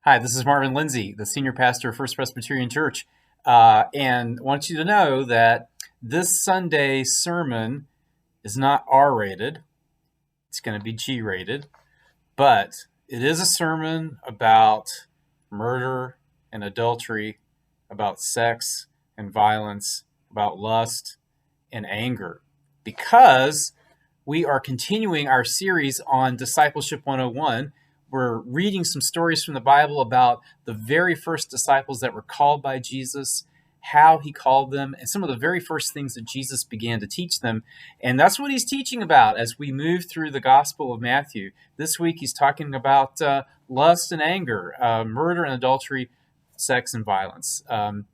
Hi, this is Marvin Lindsay, the senior pastor of First Presbyterian Church, and I want you to know that this Sunday sermon is not R-rated. It's going to be G-rated, but it is a sermon about murder and adultery, about sex and violence, about lust and anger, because we are continuing our series on Discipleship 101. We're reading some stories from the Bible about the very first disciples that were called by Jesus, how he called them, and some of the very first things that Jesus began to teach them. And that's what he's teaching about as we move through the Gospel of Matthew. This week he's talking about lust and anger, murder and adultery, sex and violence.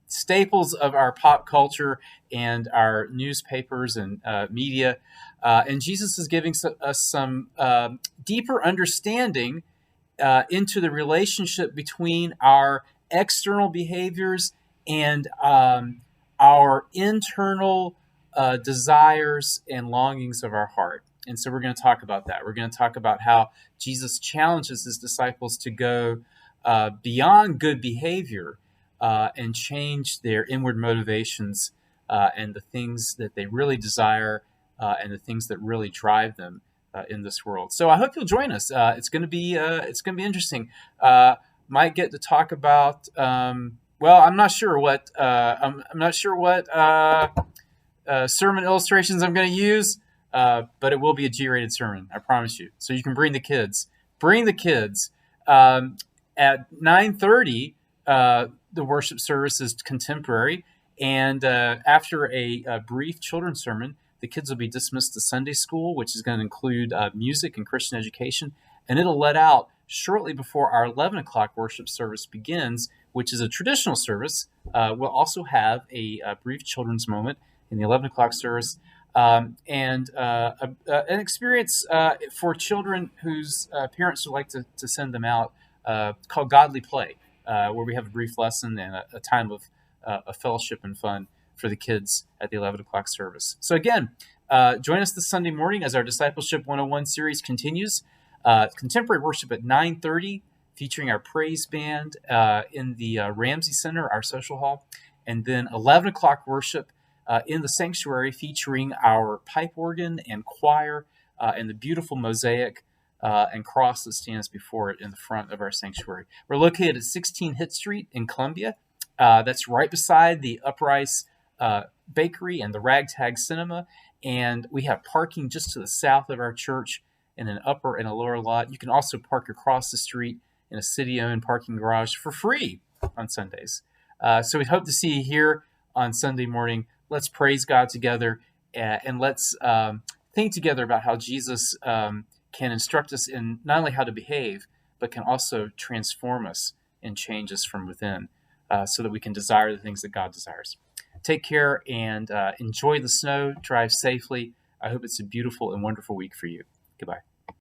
Staples of our pop culture and our newspapers and media. And Jesus is giving us some deeper understanding into the relationship between our external behaviors and our internal desires and longings of our heart. And so we're going to talk about that. We're going to talk about how Jesus challenges his disciples to go beyond good behavior and change their inward motivations and the things that they really desire and the things that really drive them in this world. So I hope you'll join us. It's going to be interesting. Might get to talk about. I'm not sure what sermon illustrations I'm going to use, but it will be a G-rated sermon. I promise you. So you can bring the kids. Bring the kids. At 9:30, the worship service is contemporary, and after a brief children's sermon, the kids will be dismissed to Sunday school, which is going to include music and Christian education, and it'll let out shortly before our 11 o'clock worship service begins, which is a traditional service. We'll also have a brief children's moment in the 11 o'clock service, and an experience for children whose parents would like to send them out called Godly Play, where we have a brief lesson and a time of a fellowship and fun for the kids at the 11 o'clock service. So again, join us this Sunday morning as our Discipleship 101 series continues. Contemporary worship at 9:30, featuring our praise band in the Ramsey Center, our social hall. And then 11 o'clock worship in the sanctuary, featuring our pipe organ and choir and the beautiful mosaic and cross that stands before it in the front of our sanctuary. We're located at 16 Hitt Street in Columbia. That's right beside the Uprise Bakery and the Ragtag Cinema. And we have parking just to the south of our church in an upper and a lower lot. You can also park across the street in a city-owned parking garage for free on Sundays. So we hope to see you here on Sunday morning. Let's praise God together and let's think together about how Jesus can instruct us in not only how to behave, but can also transform us and change us from within so that we can desire the things that God desires. Take care and enjoy the snow. Drive safely. I hope it's a beautiful and wonderful week for you. Goodbye.